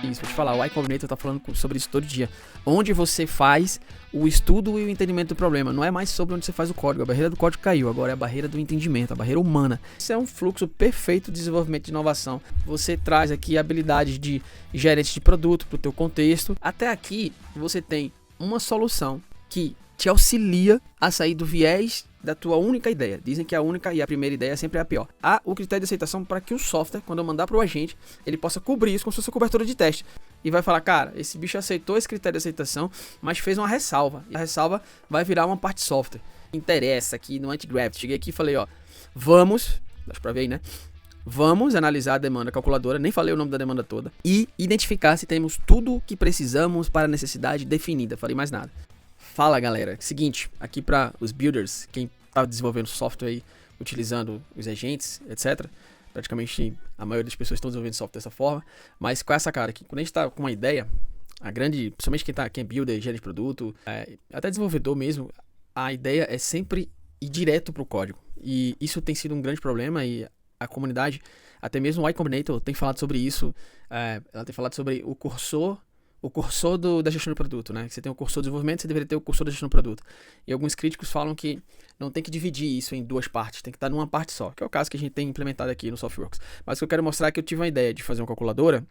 Isso, vou te falar, o Y Combinator tá falando sobre isso todo dia. Onde você faz o estudo e o entendimento do problema. Não é mais sobre onde você faz o código. A barreira do código caiu, agora é a barreira do entendimento, a barreira humana. Isso é um fluxo perfeito de desenvolvimento de inovação. Você traz aqui habilidades de gerente de produto para o teu contexto. Até aqui, você tem uma solução que te auxilia a sair do viés da tua única ideia. Dizem que a única e a primeira ideia sempre é a pior. Há o critério de aceitação para que o software, quando eu mandar para o agente, ele possa cobrir isso como se fosse cobertura de teste. E vai falar, cara, esse bicho aceitou esse critério de aceitação, mas fez uma ressalva. E a ressalva vai virar uma parte software. Interessa aqui no Anti-Graft. Cheguei aqui e falei, ó, vamos, dá pra ver aí, né? Vamos analisar a demanda calculadora, nem falei o nome da demanda toda, e identificar se temos tudo o que precisamos para a necessidade definida. Falei mais nada. Fala, galera. Seguinte, aqui para os builders, quem está desenvolvendo software aí, utilizando os agentes, etc. Praticamente a maioria das pessoas estão desenvolvendo software dessa forma. Mas com essa cara aqui, quando a gente está com uma ideia, principalmente quem é builder, gerente de produto, até desenvolvedor mesmo, a ideia é sempre ir direto para o código. E isso tem sido um grande problema e a comunidade, até mesmo o Y Combinator, tem falado sobre isso. Ela tem falado sobre o cursor da gestão de produto, né? Você tem o cursor de desenvolvimento, você deveria ter o cursor da gestão de produto. E alguns críticos falam que não tem que dividir isso em duas partes, tem que estar numa parte só, que é o caso que a gente tem implementado aqui no SoftWorks. Mas o que eu quero mostrar é que eu tive uma ideia de fazer uma calculadora,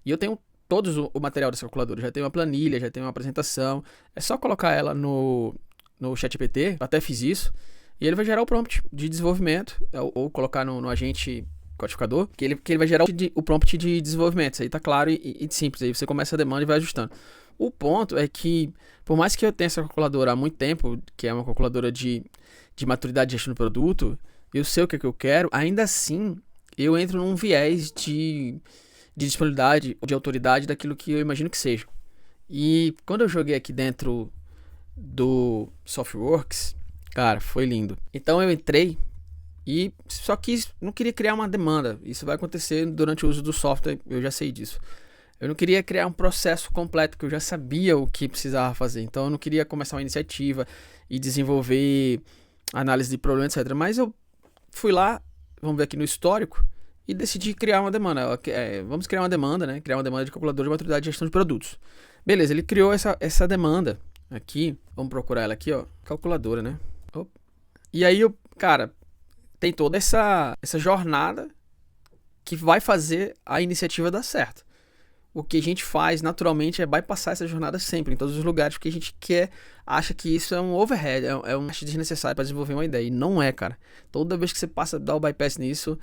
e eu tenho todo o material dessa calculadora, já tenho uma planilha, já tenho uma apresentação, é só colocar ela no ChatGPT, até fiz isso, e ele vai gerar o prompt de desenvolvimento, ou colocar no agente codificador, que ele vai gerar o prompt de desenvolvimento. Isso aí tá claro e simples. Aí você começa a demanda e vai ajustando. O ponto é que, por mais que eu tenha essa calculadora há muito tempo, que é uma calculadora de maturidade de gestão do produto, eu sei o que eu quero, ainda assim, eu entro num viés de disponibilidade, de autoridade daquilo que eu imagino que seja. E quando eu joguei aqui dentro do SoftWorks, cara, foi lindo. Então eu entrei e só que não queria criar uma demanda. Isso vai acontecer durante o uso do software, eu já sei disso. Eu não queria criar um processo completo, que eu já sabia o que precisava fazer. Então eu não queria começar uma iniciativa e desenvolver análise de problema, etc. Mas eu fui lá, vamos ver aqui no histórico, e decidi criar uma demanda. Vamos criar uma demanda, né? Criar uma demanda de calculador de maturidade de gestão de produtos. Beleza, ele criou essa demanda aqui. Vamos procurar ela aqui, ó. Calculadora, né? E aí, cara, tem toda essa jornada que vai fazer a iniciativa dar certo. O que a gente faz naturalmente é bypassar essa jornada sempre, em todos os lugares, porque a gente acha que isso é um overhead, é um gasto desnecessário para desenvolver uma ideia. E não é, cara. Toda vez que você passa a dar o bypass nisso,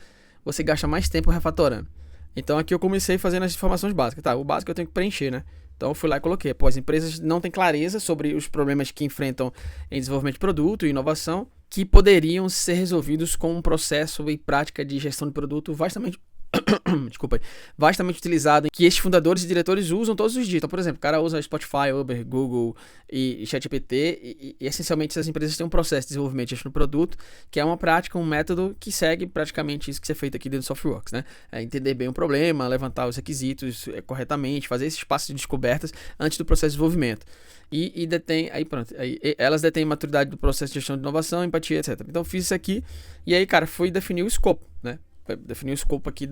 você gasta mais tempo refatorando. Então aqui eu comecei fazendo as informações básicas. Tá, o básico eu tenho que preencher, né? Então eu fui lá e coloquei. Pô, as empresas não têm clareza sobre os problemas que enfrentam em desenvolvimento de produto e inovação, que poderiam ser resolvidos com um processo e prática de gestão de produto vastamente utilizado, que estes fundadores e diretores usam todos os dias. Então, por exemplo, o cara usa Spotify, Uber, Google e ChatGPT, e essencialmente essas empresas têm um processo de desenvolvimento de gestão de produto, que é uma prática, um método que segue praticamente isso que é feito aqui dentro do SoftWorks, né? Entender bem o problema, levantar os requisitos corretamente, fazer esse espaço de descobertas antes do processo de desenvolvimento. E detém, elas detêm maturidade do processo de gestão de inovação, empatia, etc. Então, eu fiz isso aqui, e aí, cara, fui definir o escopo, né? Definir o escopo aqui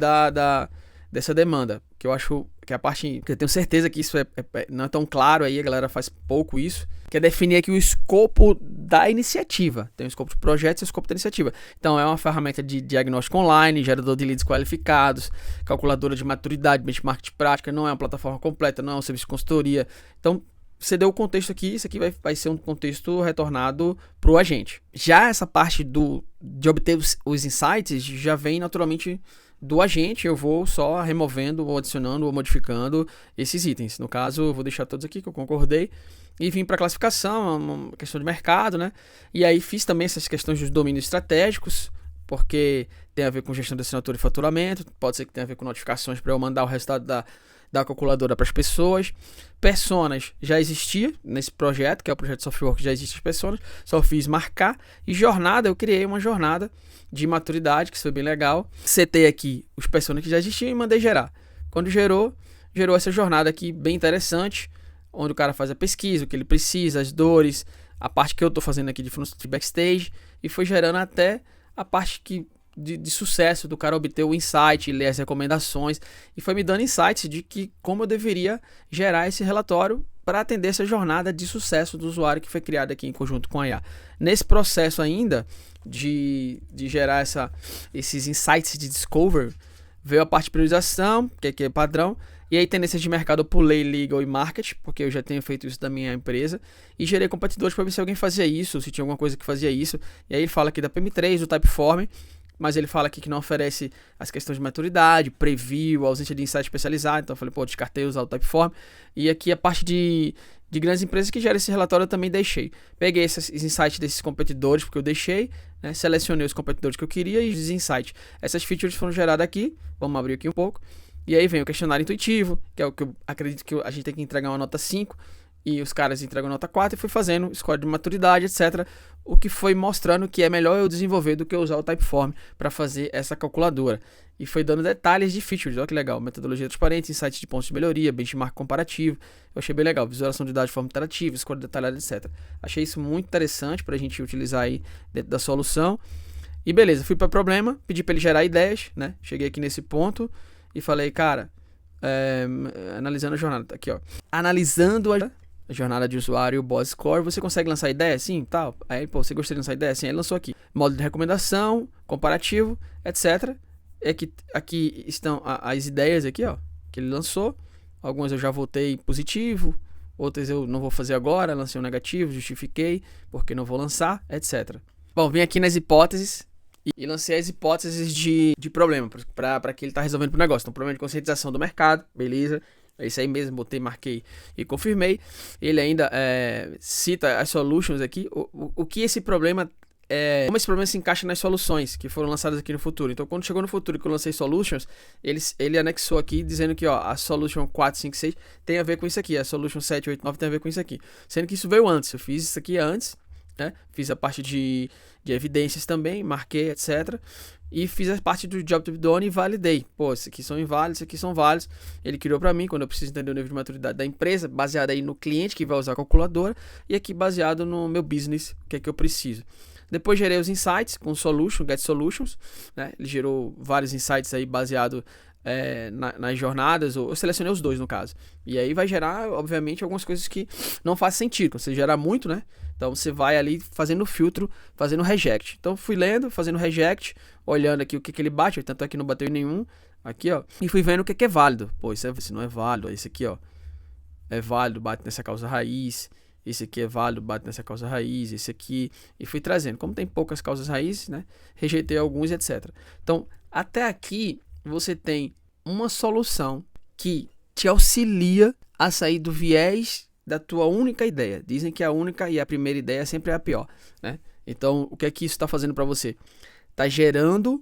dessa demanda, que eu acho que é a parte que eu tenho certeza que isso não é tão claro aí, a galera faz pouco isso, que é definir aqui o escopo da iniciativa. Tem o escopo de projetos e o escopo da iniciativa. Então é uma ferramenta de diagnóstico online, gerador de leads qualificados, calculadora de maturidade, benchmark de prática, não é uma plataforma completa, não é um serviço de consultoria. Então você deu o contexto aqui, isso aqui vai ser um contexto retornado para o agente. Já essa parte de obter os insights já vem naturalmente do agente, eu vou só removendo, ou adicionando, ou modificando esses itens. No caso, eu vou deixar todos aqui que eu concordei e vim para a classificação, uma questão de mercado, né? E aí fiz também essas questões dos domínios estratégicos, porque tem a ver com gestão de assinatura e faturamento, pode ser que tenha a ver com notificações para eu mandar o resultado da calculadora para as pessoas. Personas já existia nesse projeto, que é o projeto SoftWorks, já existem as personas, só fiz marcar. E jornada, eu criei uma jornada de maturidade, que isso foi bem legal. Setei aqui os personas que já existiam e mandei gerar. Quando gerou essa jornada aqui bem interessante, onde o cara faz a pesquisa, o que ele precisa, as dores, a parte que eu estou fazendo aqui de backstage, e foi gerando até a parte que de sucesso do cara obter o insight, ler as recomendações, e foi me dando insights de que como eu deveria gerar esse relatório para atender essa jornada de sucesso do usuário que foi criada aqui em conjunto com a IA. Nesse processo ainda de gerar esses insights de discover, veio a parte de priorização, que é padrão, e aí tendências de mercado eu pulei legal e marketing, porque eu já tenho feito isso da minha empresa, e gerei competidores para ver se alguém fazia isso, se tinha alguma coisa que fazia isso. E aí ele fala aqui da PM3, do Typeform, mas ele fala aqui que não oferece as questões de maturidade, preview, ausência de insight especializado. Então eu falei, pô, descartei usar o Typeform. E aqui a parte de grandes empresas que geram esse relatório eu também deixei. Peguei esses insights desses competidores, porque eu deixei, né, selecionei os competidores que eu queria e os insights. Essas features foram geradas aqui, vamos abrir aqui um pouco. E aí vem o questionário intuitivo, que é o que eu acredito que a gente tem que entregar uma nota 5, e os caras entregam nota 4, e fui fazendo score de maturidade, etc. O que foi mostrando que é melhor eu desenvolver do que usar o Typeform para fazer essa calculadora. E foi dando detalhes de features, olha que legal, metodologia transparente, insights de pontos de melhoria, benchmark comparativo, eu achei bem legal, visualização de dados de forma interativa, score detalhado, etc. Achei isso muito interessante para a gente utilizar aí dentro da solução. E beleza, fui para problema, pedi para ele gerar ideias, né? Cheguei aqui nesse ponto e falei, cara, analisando a jornada, aqui ó, analisando a jornada de usuário, o Boss Score, você consegue lançar ideia? Sim, tal. Aí, pô, você gostaria de lançar ideia? Sim, aí lançou aqui. Modo de recomendação, comparativo, etc. Aqui estão as ideias aqui, ó, que ele lançou. Algumas eu já votei positivo, outras eu não vou fazer agora, lancei um negativo, justifiquei, porque não vou lançar, etc. Bom, vim aqui nas hipóteses e lancei as hipóteses de problema para que ele está resolvendo pro negócio. Então, problema de conscientização do mercado, beleza. É isso aí mesmo, botei, marquei e confirmei. Ele ainda cita as solutions aqui, o que esse problema como esse problema se encaixa nas soluções que foram lançadas aqui no futuro. Então, quando chegou no futuro que eu lancei solutions, ele anexou aqui dizendo que ó, a solution 4, 5, 6 tem a ver com isso aqui, a solution 7, 8, 9 tem a ver com isso aqui. Sendo que isso veio antes, eu fiz isso aqui antes, né? Fiz a parte de evidências também, marquei, etc. E fiz a parte do job to be done e validei. Pô, esses aqui são inválidos, esses aqui são válidos. Ele criou para mim, quando eu preciso entender o nível de maturidade da empresa, baseado aí no cliente que vai usar a calculadora, e aqui baseado no meu business, o que é que eu preciso. Depois gerei os insights com solution, get solutions, né? Ele gerou vários insights aí baseado nas jornadas, eu selecionei os dois no caso. E aí vai gerar, obviamente, algumas coisas que não fazem sentido. Quando você gerar muito, né? Então você vai ali fazendo filtro, fazendo reject. Então fui lendo, fazendo reject, olhando aqui o que ele bate, tanto é que não bateu em nenhum. Aqui, ó. E fui vendo o que é válido. Pô, isso não é válido. Esse aqui, ó. É válido, bate nessa causa raiz. Esse aqui é válido, bate nessa causa raiz. Esse aqui. E fui trazendo. Como tem poucas causas raízes, né? Rejeitei alguns, etc. Então, até aqui, você tem uma solução que te auxilia a sair do viés da tua única ideia. Dizem que a única e a primeira ideia sempre é a pior, né? Então, o que é que isso está fazendo para você? Tá gerando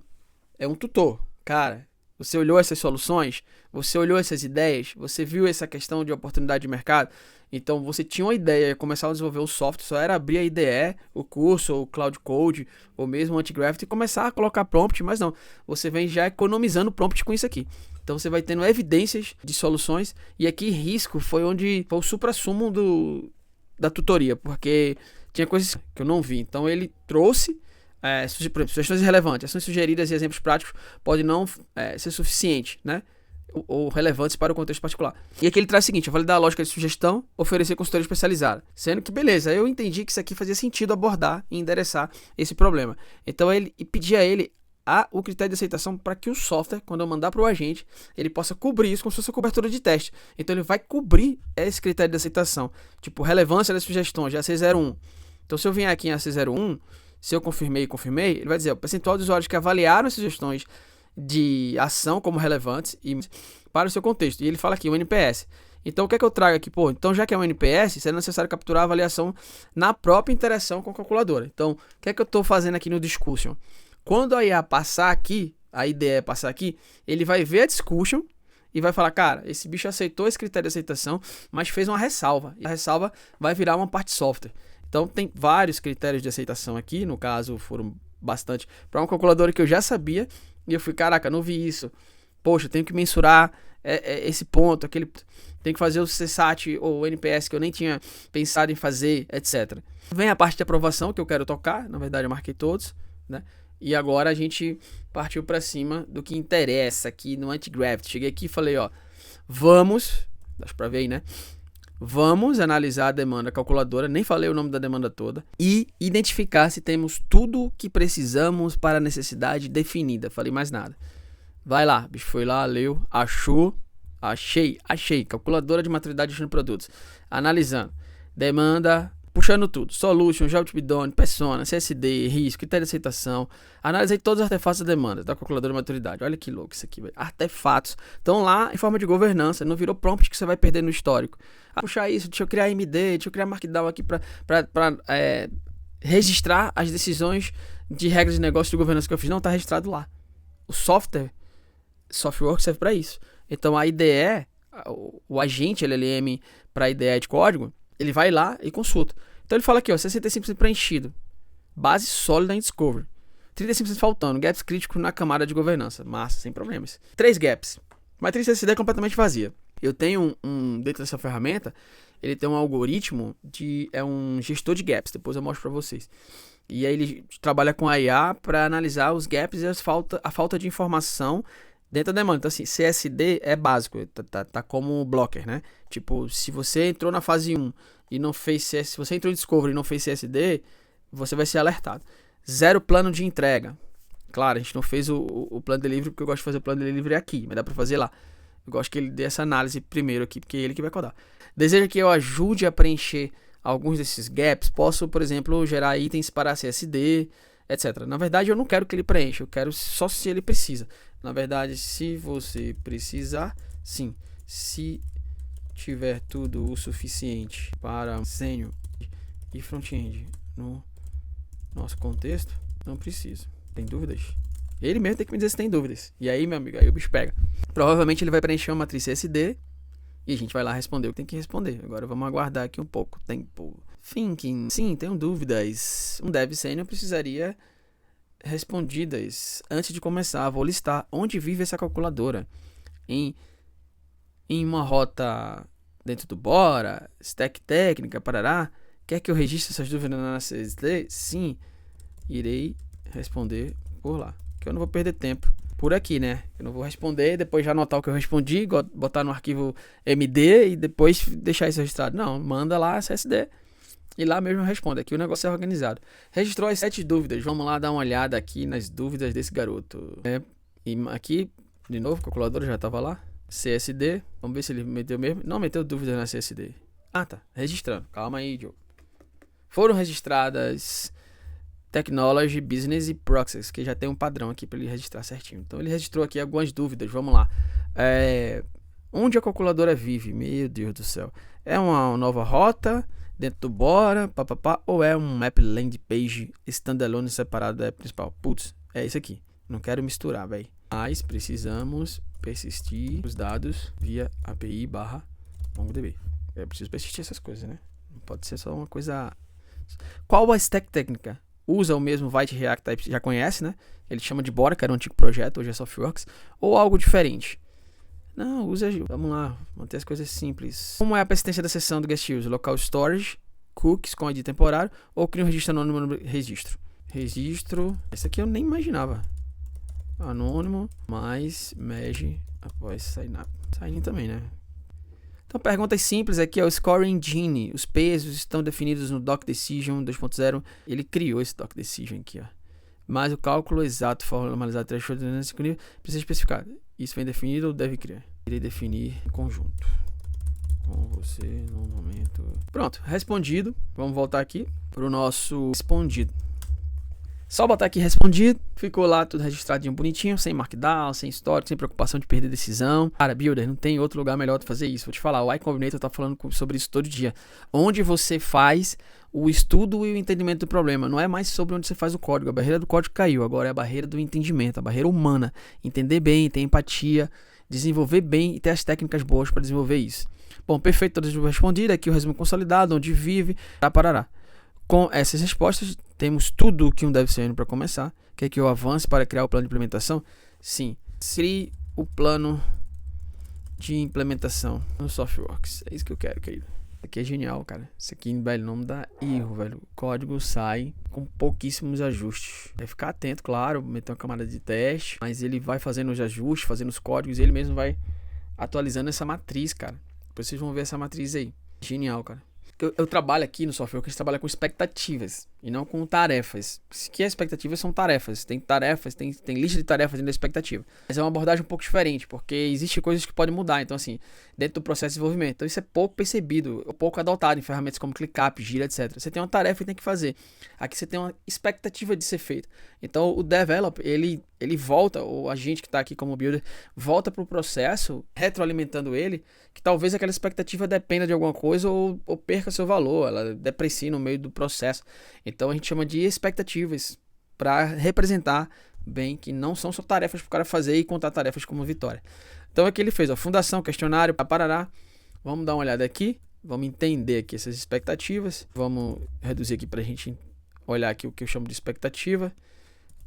um tutor. Cara, você olhou essas soluções, você olhou essas ideias, você viu essa questão de oportunidade de mercado. Então, você tinha uma ideia, começar a desenvolver o software, só era abrir a IDE, o curso, ou o Cloud Code, ou mesmo o Antigraft e começar a colocar prompt, mas não. Você vem já economizando prompt com isso aqui. Então, você vai tendo evidências de soluções, e aqui risco foi o supra-sumo da tutoria, porque tinha coisas que eu não vi. Então, ele trouxe por exemplo, sugestões irrelevantes, ações sugeridas e exemplos práticos podem não ser suficientes, né? Ou relevantes para o contexto particular. E aqui ele traz o seguinte: validar a lógica de sugestão, oferecer consultoria especializada. Sendo que, beleza, eu entendi que isso aqui fazia sentido abordar e endereçar esse problema. Então, ele pedia a ele o critério de aceitação para que o software, quando eu mandar para o agente, ele possa cobrir isso como se fosse uma cobertura de teste. Então, ele vai cobrir esse critério de aceitação. Tipo, relevância das sugestões, de AC01. Então, se eu vier aqui em AC01, se eu confirmei, ele vai dizer o percentual de usuários que avaliaram as sugestões de ação como relevantes e para o seu contexto. E ele fala aqui, o NPS. Então, o que é que eu trago aqui? Pô, então já que é um NPS, será necessário capturar a avaliação na própria interação com a calculadora. Então, o que é que eu estou fazendo aqui no discussion? Quando a IA passar aqui, a ideia é passar aqui, ele vai ver a discussion e vai falar, cara, esse bicho aceitou esse critério de aceitação, mas fez uma ressalva. E a ressalva vai virar uma parte software. Então, tem vários critérios de aceitação aqui, no caso, foram bastante, para uma calculadora que eu já sabia, e eu fui, caraca, não vi isso. Poxa, eu tenho que mensurar esse ponto, tenho que fazer o CSAT ou o NPS que eu nem tinha pensado em fazer, etc. Vem a parte de aprovação que eu quero tocar, na verdade eu marquei todos, né? E agora a gente partiu para cima do que interessa aqui no Anti-Gravity. Cheguei aqui e falei, ó, vamos, dá pra ver aí, né? Vamos analisar a demanda calculadora, nem falei o nome da demanda toda, e identificar se temos tudo o que precisamos para a necessidade definida. Falei mais nada. Vai lá, bicho foi lá, leu, achou, achei. Calculadora de maturidade de produtos. Analisando. Demanda, puxando tudo. Solution, JobToBeDone, Persona, CSD, risco, critério de aceitação. Analisei todos os artefatos da demanda da calculadora de maturidade. Olha que louco isso aqui, velho. Artefatos. Estão lá em forma de governança. Não virou prompt que você vai perder no histórico. Puxar isso, deixa eu criar MD, deixa eu criar Markdown aqui para registrar as decisões de regras de negócio de governança que eu fiz. Não, tá registrado lá. O Softworks serve para isso. Então a IDE, o agente LLM para IDE de código, ele vai lá e consulta. Então ele fala aqui, ó, 65% preenchido. Base sólida em Discovery. 35% faltando. Gaps críticos na camada de governança. Massa, sem problemas. 3 gaps. Matriz CSD é completamente vazia. Eu tenho dentro dessa ferramenta, ele tem um algoritmo é um gestor de gaps. Depois eu mostro para vocês. E aí ele trabalha com a IA para analisar os gaps e a falta de informação dentro da demanda. Então assim, CSD é básico, tá como blocker, né? Tipo, se você entrou na fase 1 e não fez se você entrou em Discovery e não fez CSD, você vai ser alertado. 0 plano de entrega. Claro, a gente não fez o plano de delivery porque eu gosto de fazer o plano de delivery aqui, mas dá para fazer lá. Eu gosto que ele dê essa análise primeiro aqui, porque é ele que vai codar. Deseja que eu ajude a preencher alguns desses gaps? Posso, por exemplo, gerar itens para CSD, etc. Na verdade, eu não quero que ele preencha, eu quero só se ele precisa. Na verdade, se você precisar, sim. Se tiver tudo o suficiente para sênior e front-end no nosso contexto, não precisa. Tem dúvidas? Ele mesmo tem que me dizer se tem dúvidas. E aí, meu amigo, aí o bicho pega. Provavelmente ele vai preencher uma matriz CSD e a gente vai lá responder o que tem que responder. Agora vamos aguardar aqui um pouco. Tempo. Thinking. Sim, tenho dúvidas. Um dev sênior precisaria respondidas. Antes de começar, vou listar onde vive essa calculadora. Em uma rota dentro do Bora, stack técnica, parará. Quer que eu registre essas dúvidas na CSD? Sim, irei responder por lá. Que eu não vou perder tempo por aqui, né? Eu não vou responder, depois já anotar o que eu respondi, botar no arquivo MD e depois deixar isso registrado. Não, manda lá a CSD e lá mesmo responde. Aqui o negócio é organizado. Registrou as 7 dúvidas. Vamos lá dar uma olhada aqui nas dúvidas desse garoto. E aqui, de novo, a calculadora já estava lá. CSD. Vamos ver se ele meteu mesmo. Não meteu dúvidas na CSD. Ah, tá. Registrando. Calma aí, Joe. Foram registradas Technology, Business e Proxies, que já tem um padrão aqui para ele registrar certinho. Então ele registrou aqui algumas dúvidas, vamos lá. Onde a calculadora vive? Meu Deus do céu. É uma nova rota dentro do Bora, papapá, ou é um map land page standalone separado da app principal? Putz, é isso aqui. Não quero misturar, velho. Mas precisamos persistir os dados via API/MongoDB. Eu preciso persistir essas coisas, né? Não pode ser só uma coisa... Qual a stack técnica? Usa o mesmo Vite React Type, já conhece, né? Ele chama de Bora, que era um antigo projeto, hoje é Softworks. Ou algo diferente? Não, usa... Vamos lá, manter as coisas simples. Como é a persistência da sessão do guest use? Local storage, cookies com ID temporário, ou cria um registro anônimo no registro? Registro... Esse aqui eu nem imaginava. Anônimo, mais merge após sign up. Sign in também, né? Então, perguntas simples aqui, o Score Engine. Os pesos estão definidos no Doc Decision 2.0. Ele criou esse Doc Decision aqui, ó. Mas o cálculo exato, formalizado, threshold, precisa especificar. Isso vem definido ou deve criar? Irei definir em conjunto com você no momento. Pronto, respondido. Vamos voltar aqui para o nosso respondido. Só botar aqui respondido, ficou lá tudo registradinho bonitinho, sem markdown, sem histórico, sem preocupação de perder decisão. Cara, Builder, não tem outro lugar melhor de fazer isso. Vou te falar, o iCombinator tá falando sobre isso todo dia. Onde você faz o estudo e o entendimento do problema. Não é mais sobre onde você faz o código. A barreira do código caiu, agora é a barreira do entendimento, a barreira humana. Entender bem, ter empatia, desenvolver bem e ter as técnicas boas para desenvolver isso. Bom, perfeito, todas as respondidas. Aqui o resumo consolidado, onde vive, parará. Com essas respostas, temos tudo o que um dev sênior para começar. Quer que eu avance para criar o plano de implementação? Sim. Crie o plano de implementação no Softworks. É isso que eu quero, querido. Isso aqui é genial, cara. Isso aqui, velho, não dá erro, velho. O código sai com pouquíssimos ajustes. Vai ficar atento, claro, meter uma camada de teste, mas ele vai fazendo os ajustes, fazendo os códigos, e ele mesmo vai atualizando essa matriz, cara. Depois vocês vão ver essa matriz aí. Genial, cara. Eu trabalho aqui no software que a gente trabalha com expectativas e não com tarefas. O que é expectativas são tarefas. Tem tarefas, tem lista de tarefas dentro da expectativa. Mas é uma abordagem um pouco diferente, porque existem coisas que podem mudar. Então, assim, dentro do processo de desenvolvimento. Então, isso é pouco percebido, pouco adotado em ferramentas como ClickUp, Gira, etc. Você tem uma tarefa e tem que fazer. Aqui você tem uma expectativa de ser feito. Então, o developer, ele volta, ou a gente que está aqui como builder, volta para o processo, retroalimentando ele, que talvez aquela expectativa dependa de alguma coisa ou perca seu valor, ela deprecie no meio do processo. Então a gente chama de expectativas para representar bem que não são só tarefas para o cara fazer e contar tarefas como vitória. Então aqui ele fez a fundação, questionário, parará. Vamos dar uma olhada aqui, vamos entender aqui essas expectativas. Vamos reduzir aqui para a gente olhar aqui o que eu chamo de expectativa.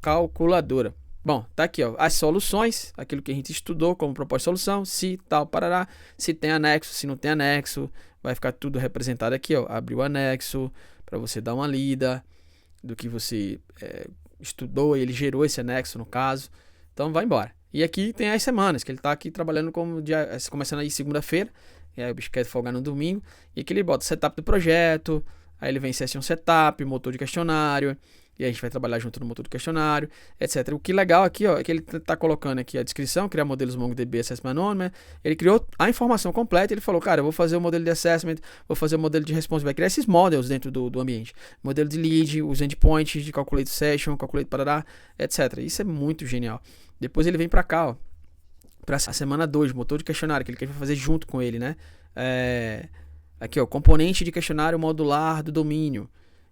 Calculadora. Bom, tá aqui, ó, as soluções, aquilo que a gente estudou como proposta de solução, se tal, parará, se tem anexo, se não tem anexo, vai ficar tudo representado aqui, ó, abrir o anexo para você dar uma lida do que você estudou, e ele gerou esse anexo no caso, então vai embora. E aqui tem as semanas, que ele tá aqui trabalhando como dia, começando aí segunda-feira, e aí o bicho quer folgar no domingo, e aqui ele bota setup do projeto, aí ele vem session setup, motor de questionário, e a gente vai trabalhar junto no motor do questionário, etc. O que é legal aqui, ó, é que ele está colocando aqui a descrição, criar modelos MongoDB Assessment Anonymous. Ele criou a informação completa, ele falou, cara, eu vou fazer o modelo de assessment, vou fazer o modelo de response, vai criar esses models dentro do ambiente. Modelo de lead, os endpoints de calculate session, calculate parará, etc. Isso é muito genial. Depois ele vem para cá, ó, para a semana 2, motor de questionário, que ele quer fazer junto com ele, né? Aqui, ó, componente de questionário modular do domínio.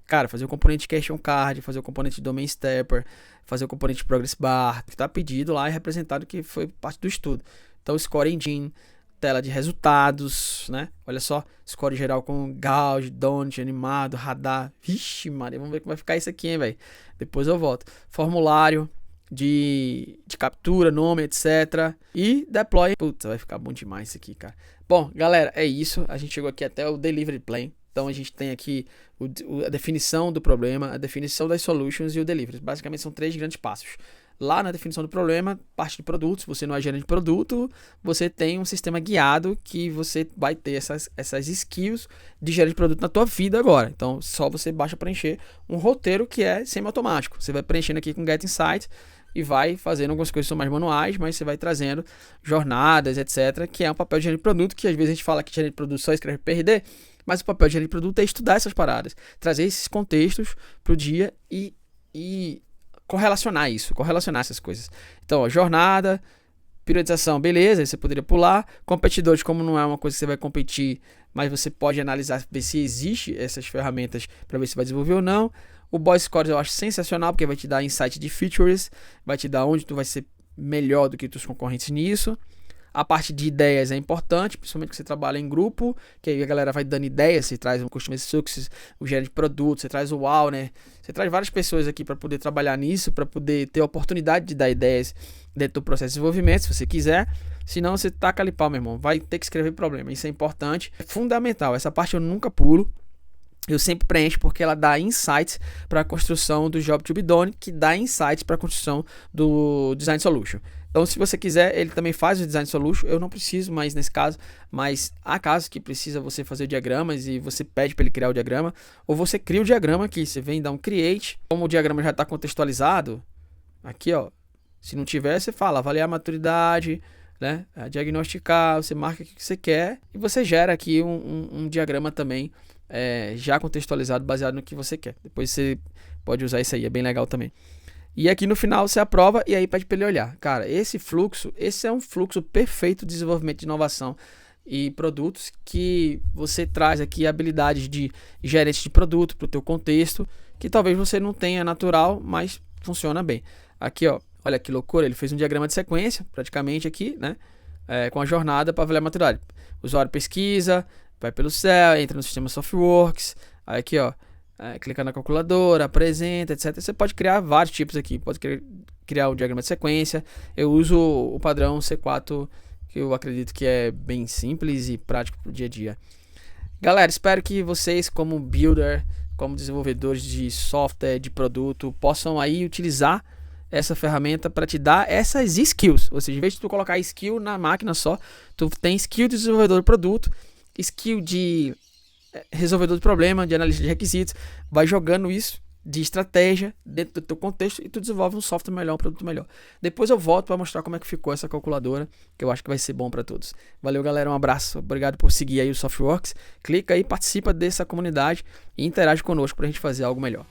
Cara, fazer o componente question card, fazer o componente de domain stepper, fazer o componente de progress bar, que está pedido lá e representado que foi parte do estudo. Então, score engine, tela de resultados, né? Olha só, score geral com gauge, donut, animado, radar. Vixe, Maria, vamos ver como vai ficar isso aqui, hein, velho? Depois eu volto. Formulário de captura, nome, etc. E deploy. Puta, vai ficar bom demais isso aqui, cara. Bom, galera, é isso. A gente chegou aqui até o delivery plan. Então a gente tem aqui a definição do problema, a definição das solutions e o delivery. Basicamente são 3 grandes passos. Lá na definição do problema, parte de produtos, você não é gerente de produto, você tem um sistema guiado que você vai ter essas skills de gerente de produto na tua vida agora. Então só você basta preencher um roteiro que é semi-automático. Você vai preenchendo aqui com Get Insight e vai fazendo algumas coisas que são mais manuais, mas você vai trazendo jornadas, etc., que é um papel de gerente de produto, que às vezes a gente fala que gerente de produto só escreve PRD, mas o papel de gerente de produto é estudar essas paradas, trazer esses contextos para o dia e correlacionar essas coisas. Então, ó, jornada, periodização, beleza, você poderia pular. Competidores, como não é uma coisa que você vai competir, mas você pode analisar, ver se existe essas ferramentas para ver se vai desenvolver ou não. O Boy Scores eu acho sensacional, porque vai te dar insight de features, vai te dar onde tu vai ser melhor do que os concorrentes nisso. A parte de ideias é importante, principalmente que você trabalha em grupo, que aí a galera vai dando ideias, você traz um Customer Success, o gerente de produto, você traz o wow, né? Você traz várias pessoas aqui para poder trabalhar nisso, para poder ter a oportunidade de dar ideias dentro do processo de desenvolvimento, se você quiser. Senão você taca ali pau, meu irmão. Vai ter que escrever problema. Isso é importante, é fundamental. Essa parte eu nunca pulo. Eu sempre preencho porque ela dá insights para a construção do Job to be Done, que dá insights para a construção do Design Solution. Então, se você quiser, ele também faz o Design Solution. Eu não preciso mais nesse caso, mas há casos que precisa você fazer diagramas e você pede para ele criar o diagrama, ou você cria o diagrama aqui. Você vem dar um create. Como o diagrama já está contextualizado, aqui, ó, se não tiver, você fala avaliar a maturidade, né? Diagnosticar, você marca o que você quer e você gera aqui um diagrama também já contextualizado, baseado no que você quer. Depois você pode usar isso aí, é bem legal também. E aqui no final você aprova e aí pede para ele olhar. Cara, esse é um fluxo perfeito de desenvolvimento de inovação e produtos, que você traz aqui habilidades de gerente de produto para o teu contexto, que talvez você não tenha natural, mas funciona bem. Aqui, ó, olha que loucura, ele fez um diagrama de sequência, praticamente aqui, né? Com a jornada para avaliar a maturidade. O usuário pesquisa, vai pelo céu, entra no sistema Softworks, aí aqui, ó, clica na calculadora, apresenta, etc. Você pode criar vários tipos aqui, pode criar um diagrama de sequência. Eu uso o padrão C4, que eu acredito que é bem simples e prático para o dia a dia. Galera, espero que vocês, como builder, como desenvolvedores de software, de produto, possam aí utilizar essa ferramenta para te dar essas skills. Ou seja, em vez de tu colocar skill na máquina só, tu tem skill de desenvolvedor de produto, skill de resolvedor de problema, de analista de requisitos, vai jogando isso de estratégia dentro do teu contexto e tu desenvolve um software melhor, um produto melhor. Depois eu volto para mostrar como é que ficou essa calculadora, que eu acho que vai ser bom para todos. Valeu, galera, um abraço, obrigado por seguir aí o Softworks. Clica aí, participa dessa comunidade e interage conosco para a gente fazer algo melhor.